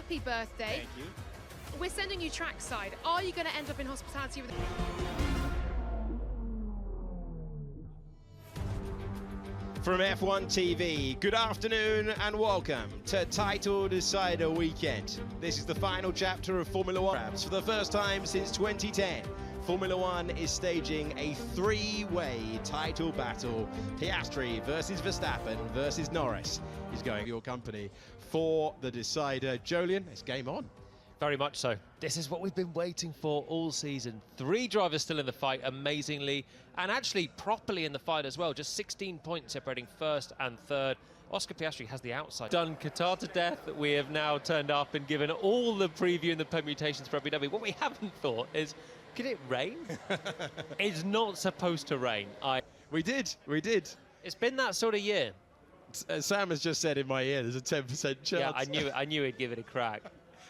happy birthday. Thank you. We're sending you trackside. Are you going to end up in hospitality with... From F1 TV, good afternoon and welcome to Title Decider Weekend. This is the final chapter of Formula One. For the first time since 2010, Formula One is staging a three-way title battle. Piastri versus Verstappen versus Norris is going to your company for the decider. Jolien, it's game on. Very much so. This is what we've been waiting for all season. 3 drivers still in the fight, amazingly, and actually properly in the fight as well. Just 16 points separating first and third. Oscar Piastri has the outside. Done Qatar to death. We have now turned up and given all the preview and the permutations for Abu Dhabi. What we haven't thought is, could it rain? It's not supposed to rain. We did. It's been that sort of year. Sam has just said in my ear there's a 10% chance. Yeah, I knew he'd give it a crack.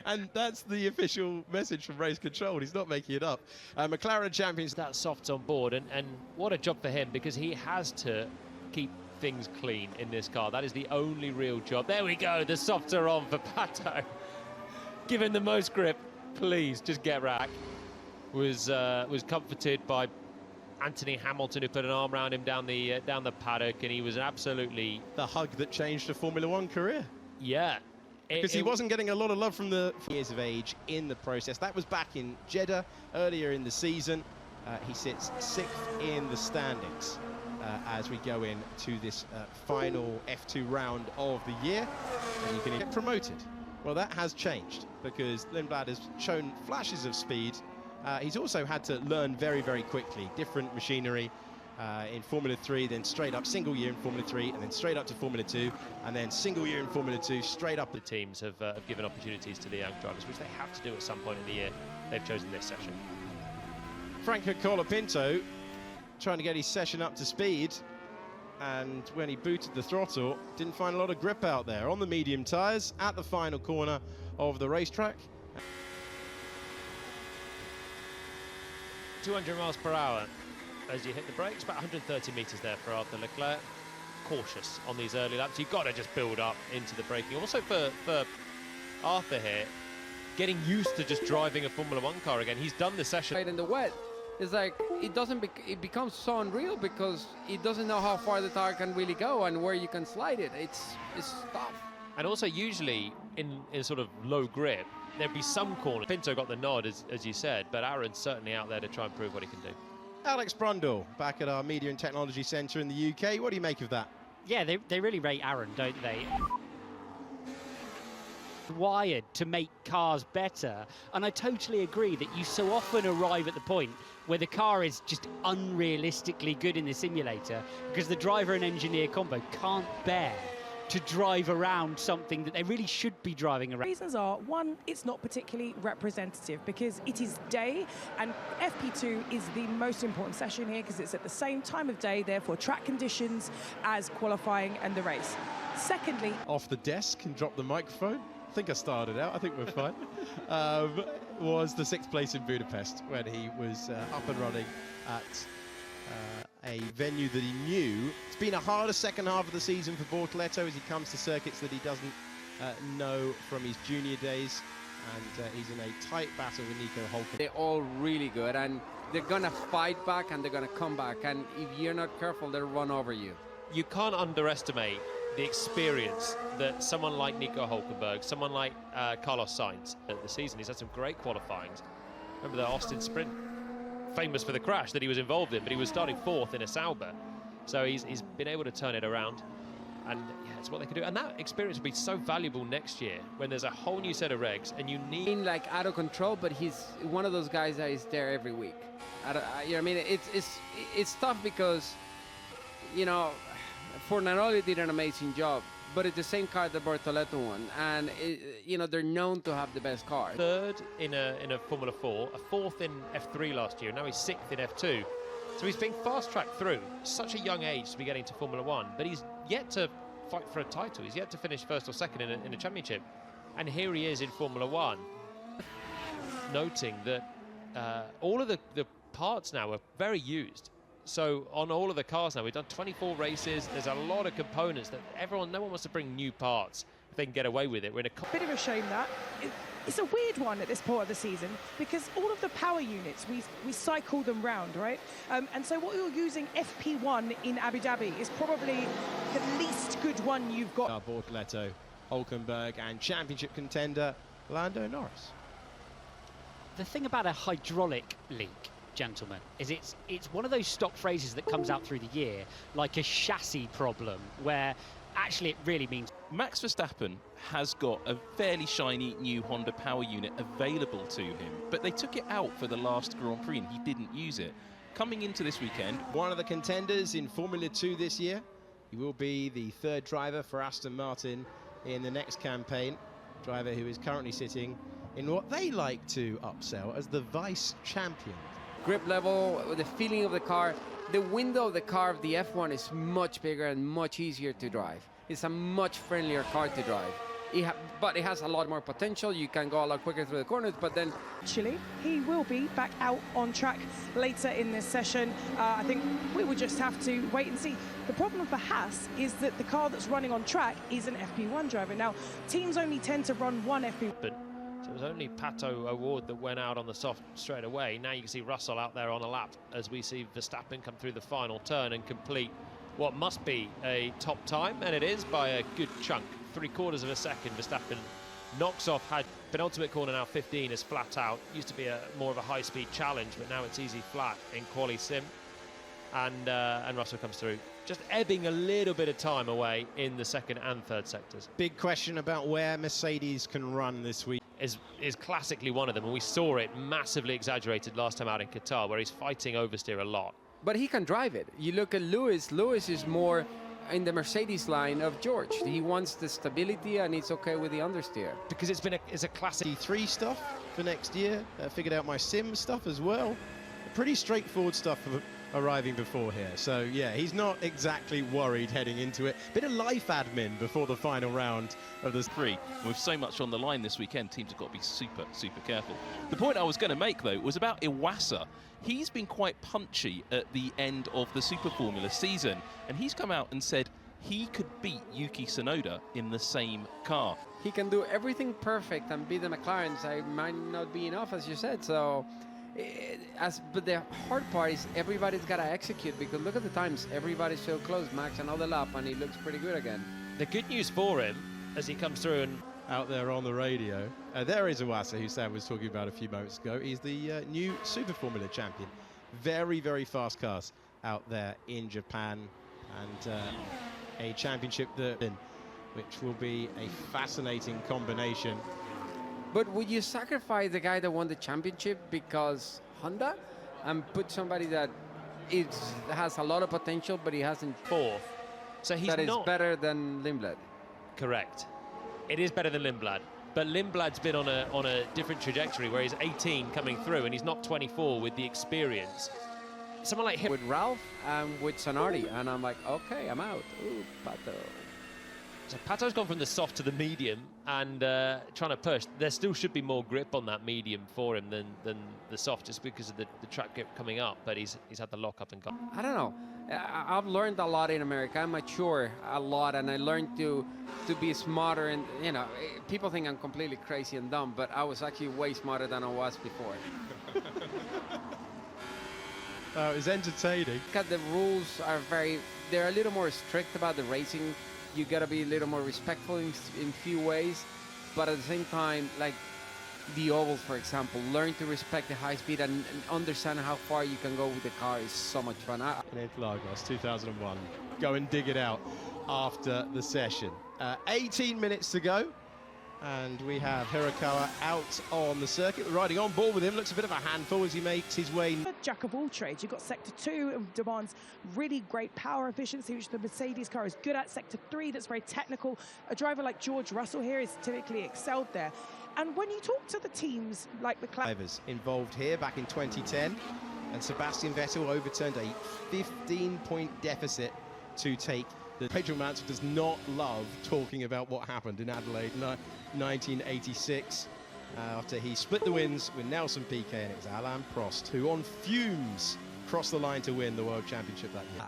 And that's the official message from Race Control. He's not making it up. McLaren champions. That Soft's on board, and what a job for him, because he has to keep things clean in this car. That is the only real job. There we go, the Softs are on for Pato. Give him the most grip, please, just get rack. Was comforted by Anthony Hamilton, who put an arm around him down the paddock, and he was absolutely... The hug that changed a Formula One career. Yeah. Because he wasn't getting a lot of love from the years of age in the process. That was back in Jeddah earlier in the season. He sits 6th in the standings as we go into this final F2 round of the year. And you can get promoted. Well, that has changed because Lindblad has shown flashes of speed. He's also had to learn very, very quickly. Different machinery in Formula 3, then straight up single year in Formula 3, and then straight up to Formula 2, and then single year in Formula 2, straight up. The teams have given opportunities to the young drivers, which they have to do at some point in the year. They've chosen this session. Franco Colapinto trying to get his session up to speed, and when he booted the throttle, didn't find a lot of grip out there on the medium tyres at the final corner of the racetrack. 200 miles per hour. As you hit the brakes, about 130 metres there for Arthur Leclerc. Cautious on these early laps. You've got to just build up into the braking. Also for Arthur here, getting used to just driving a Formula One car again. He's done the session. Right in the wet, it's like it becomes so unreal because it doesn't know how far the tire can really go and where you can slide it. It's tough. And also usually in sort of low grip, there'd be some corner. Pinto got the nod, as you said, but Aaron's certainly out there to try and prove what he can do. Alex Brundle back at our Media and Technology Centre in the UK. What do you make of that? Yeah, they really rate Aaron, don't they? Wired to make cars better, and I totally agree that you so often arrive at the point where the car is just unrealistically good in the simulator because the driver and engineer combo can't bear to drive around something that they really should be driving around. Reasons are, one, it's not particularly representative because it is day, and FP2 is the most important session here because it's at the same time of day, therefore track conditions as qualifying and the race. Secondly, off the desk and drop the microphone. I think I started out, I think we're fine. Was the 6th place in Budapest when he was up and running at a venue that he knew. It's been a harder second half of the season for Bortoleto as he comes to circuits that he doesn't know from his junior days, and he's in a tight battle with Nico Hülkenberg. They're all really good, and they're gonna fight back and they're gonna come back, and if you're not careful, they'll run over you. You can't underestimate the experience that someone like Nico Hülkenberg, someone like Carlos Sainz at the season. He's had some great qualifyings. Remember the Austin sprint? Famous for the crash that he was involved in, but he was starting 4th in a Sauber. So he's been able to turn it around, and yeah, it's what they can do. And that experience will be so valuable next year when there's a whole new set of regs and you need... Like out of control, but he's one of those guys that is there every week. You know what I mean? It's tough because, you know, Fornaroli did an amazing job, but it's the same car that Bortoleto won, and you know, they're known to have the best car. 3rd in a Formula 4, a 4th in F3 last year, now he's 6th in F2. So he's been fast-tracked through. Such a young age to be getting to Formula 1, but he's yet to fight for a title. He's yet to finish 1st or 2nd in a championship. And here he is in Formula 1, noting that all of the parts now are very used. So on all of the cars now, we've done 24 races. There's a lot of components that no one wants to bring new parts. they can get away with it. We're in a Bit of a shame that. It's a weird one at this point of the season because all of the power units, we cycle them round, right? And so what you're using FP1 in Abu Dhabi is probably the least good one you've got. Bortoleto, Hulkenberg, and championship contender Lando Norris. The thing about a hydraulic leak, gentlemen, is it's one of those stock phrases that comes out through the year, like a chassis problem, where actually it really means... Max Verstappen has got a fairly shiny new Honda power unit available to him, but they took it out for the last Grand Prix and he didn't use it. Coming into this weekend, one of the contenders in Formula 2 this year. He will be the third driver for Aston Martin in the next campaign. Driver who is currently sitting in what they like to upsell as the vice champion. Grip level, the feeling of the car, the window of the car of the F1 is much bigger and much easier to drive. It's a much friendlier car to drive. But it has a lot more potential. You can go a lot quicker through the corners, but then... Actually, he will be back out on track later in this session. I think we will just have to wait and see. The problem for Haas is that the car that's running on track is an FP1 driver. Now, teams only tend to run one FP1. So it was only Pato O'Ward that went out on the soft straight away. Now you can see Russell out there on a lap as we see Verstappen come through the final turn and complete what must be a top time, and it is by a good chunk. 3/4 of a second. Verstappen knocks off had penultimate corner now 15 is flat out. Used to be more of a high-speed challenge, but now it's easy flat in quali sim. And Russell comes through, just ebbing a little bit of time away in the second and third sectors. Big question about where Mercedes can run this week. Is classically one of them, and we saw it massively exaggerated last time out in Qatar, where he's fighting oversteer a lot. But he can drive it. You look at Lewis. Lewis is more in the Mercedes line of George. He wants the stability and it's okay with the understeer. Because it's a classic E3 stuff for next year. Figured out my sim stuff as well. Pretty straightforward stuff for arriving before here. So yeah, he's not exactly worried heading into it. Bit of life admin before the final round of the Prix. With so much on the line this weekend, teams have got to be super careful. The point I was going to make, though, was about Iwasa. He's been quite punchy at the end of the Super Formula season, and he's come out and said he could beat Yuki Tsunoda in the same car. He can do everything perfect and beat the McLarens. It might not be enough, as you said. So, but the hard part is everybody's got to execute, because look at the times. Everybody's so close. Max another lap, and he looks pretty good again. The good news for him as he comes through and out there on the radio. There is Iwasa, who Sam was talking about a few moments ago. He's the new Super Formula champion. Very, very fast cars out there in Japan, and a championship which will be a fascinating combination. But would you sacrifice the guy that won the championship because Honda, and put somebody that has a lot of potential, but he hasn't? Fourth. So he's that is not better than Lindblad. Correct. It is better than Lindblad, but Lindblad's been on a different trajectory where he's 18 coming through and he's not 24 with the experience. Someone like him with Ralph and with Sonardi, and I'm like, okay, I'm out. Ooh, Pato. So Pato's gone from the soft to the medium and trying to push. There still should be more grip on that medium for him than the soft, just because of the track grip coming up, but he's had the lock up and gone. I don't know. I've learned a lot in America. I mature a lot, and I learned to be smarter. And you know, people think I'm completely crazy and dumb, but I was actually way smarter than I was before. It was entertaining. Because the rules are they're a little more strict about the racing. You got to be a little more respectful in few ways, but at the same time, like the ovals, for example, learn to respect the high speed and understand how far you can go with the car is so much fun. In Lagos 2001. Go and dig it out after the session. 18 minutes to go, and we have Hirakawa out on the circuit. We're riding on board with him. Looks a bit of a handful as he makes his way. Jack of all trades. You've got Sector 2, and demands really great power efficiency, which the Mercedes car is good at. Sector 3, that's very technical. A driver like George Russell here is typically excelled there. And when you talk to the teams like the drivers involved here back in 2010, and Sebastian Vettel overturned a 15-point deficit to take. Pedro Manso does not love talking about what happened in Adelaide 1986 after he split the wins with Nelson Piquet, and it was Alain Prost who on fumes crossed the line to win the World Championship that year.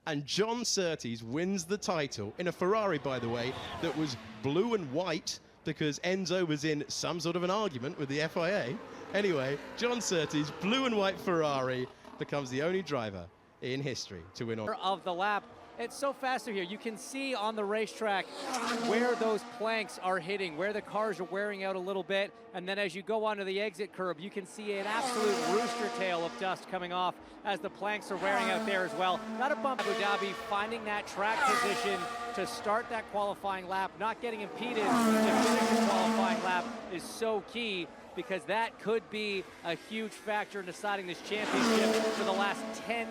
and John Surtees wins the title in a Ferrari, by the way, that was blue and white because Enzo was in some sort of an argument with the FIA. Anyway, John Surtees, blue and white Ferrari, becomes the only driver in history to win on of the lap. It's so faster here. You can see on the racetrack where those planks are hitting, where the cars are wearing out a little bit. And then as you go onto the exit curb, you can see an absolute rooster tail of dust coming off as the planks are wearing out there as well. Got a bump Abu Dhabi, finding that track position to start that qualifying lap, not getting impeded to finish the qualifying lap is so key, because that could be a huge factor in deciding this championship for the last 10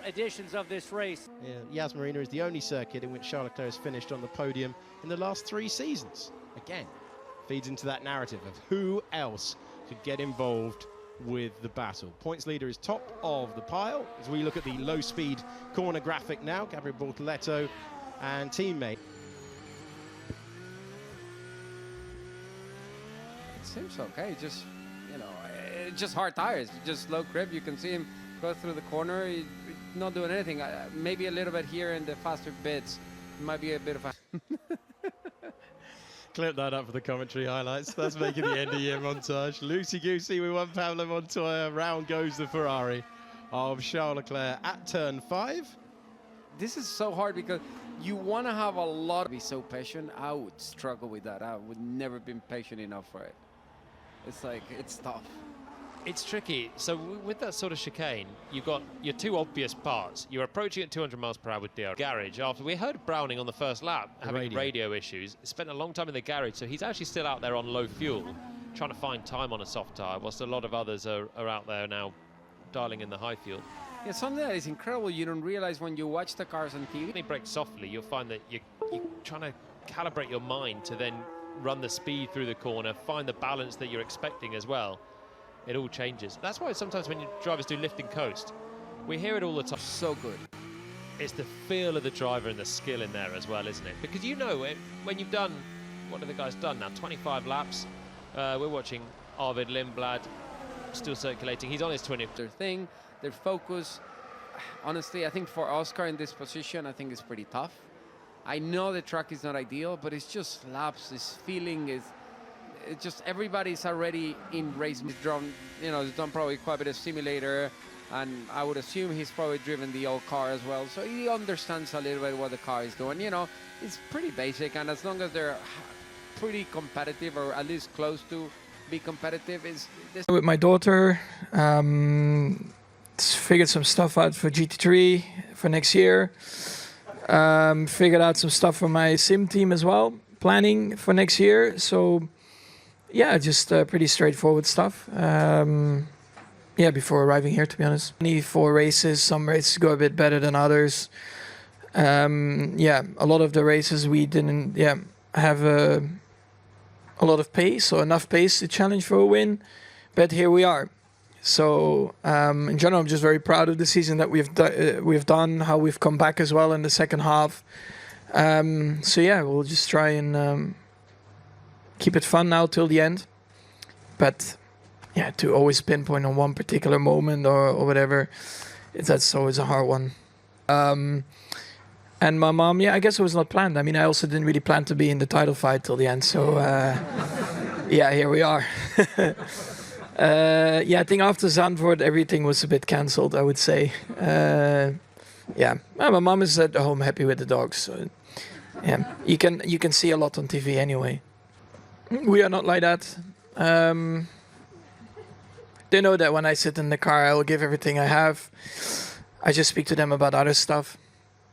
editions of this race. Yeah, Yas Marina is the only circuit in which Charles Leclerc has finished on the podium in the last 3 seasons. Again, feeds into that narrative of who else could get involved with the battle. Points leader is top of the pile. As we look at the low-speed corner graphic now, Gabriel Bortoleto and teammate. It seems okay. Just, you know, it's just hard tires, just low grip. You can see him go through the corner. He's not doing anything. Maybe a little bit here in the faster bits. Might be a bit of a... Clip that up for the commentary highlights. That's making the end of year montage. Loosey-goosey with one Pablo Montoya. Round goes the Ferrari of Charles Leclerc at turn 5. This is so hard because you want to have a lot. Be so patient. I would struggle with that. I would never been patient enough for it. It's like, it's tough. It's tricky. So with that sort of chicane, you've got your 2 obvious parts. You're approaching at 200 miles per hour with the garage. After we heard Browning on the first lap having radio issues, spent a long time in the garage, so he's actually still out there on low fuel, trying to find time on a soft tyre, whilst a lot of others are out there now dialing in the high fuel. Yeah, something that is incredible. You don't realize when you watch the cars on TV. When they brake softly, you'll find that you're trying to calibrate your mind to then run the speed through the corner, find the balance that you're expecting as well. It all changes. That's why sometimes when drivers do lift and coast, we hear it all the time. So good. It's the feel of the driver and the skill in there as well, isn't it? Because you know it, when you've done, what have the guys done now? 25 laps. We're watching Arvid Lindblad still circulating. He's on his 20th. Their thing, their focus. Honestly, I think for Oscar in this position, I think it's pretty tough. I know the track is not ideal, but it's just laps. This feeling is... It's just everybody's already in race. He's done probably quite a bit of simulator, and I would assume he's probably driven the old car as well, so he understands a little bit what the car is doing. You know, it's pretty basic, and as long as they're pretty competitive, or at least close to be competitive, is this. With my daughter, figured some stuff out for GT3 for next year. Figured out some stuff for my sim team as well, planning for next year. So. Yeah, just pretty straightforward stuff. Yeah, before arriving here, to be honest. 24 races, some races go a bit better than others. Yeah, a lot of the races we didn't have a lot of pace, or enough pace to challenge for a win. But here we are. So in general, I'm just very proud of the season that we've done, how we've come back as well in the second half. So yeah, we'll just try and keep it fun now till the end. But yeah, to always pinpoint on one particular moment or whatever, that's always a hard one. And my mom, yeah, I guess it was not planned. I mean, I also didn't really plan to be in the title fight till the end. So yeah, here we are. Yeah, I think after Zandvoort, everything was a bit cancelled, I would say. Yeah, well, my mom is at home happy with the dogs. So yeah, you can see a lot on TV anyway. We are not like that. They know that when I sit in the car, I will give everything I have. I just speak to them about other stuff,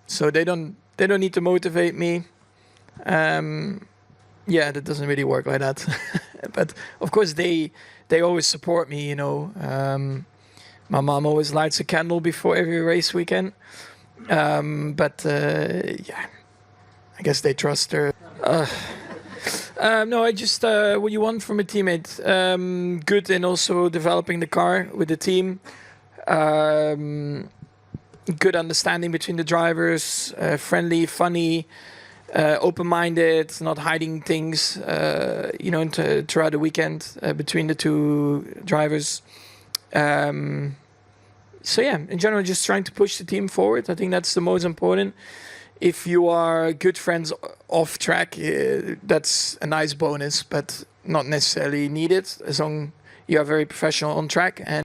so they don't need to motivate me. Yeah, that doesn't really work like that. But of course, they always support me. You know, my mom always lights a candle before every race weekend. But yeah, I guess they trust her. No, I just what you want from a teammate. Good in also developing the car with the team. Good understanding between the drivers. Friendly, funny, open-minded, not hiding things. You know, throughout the weekend between the two drivers. So yeah, in general, just trying to push the team forward. I think that's the most important. If you are good friends off track, that's a nice bonus, but not necessarily needed as long as you are very professional on track. And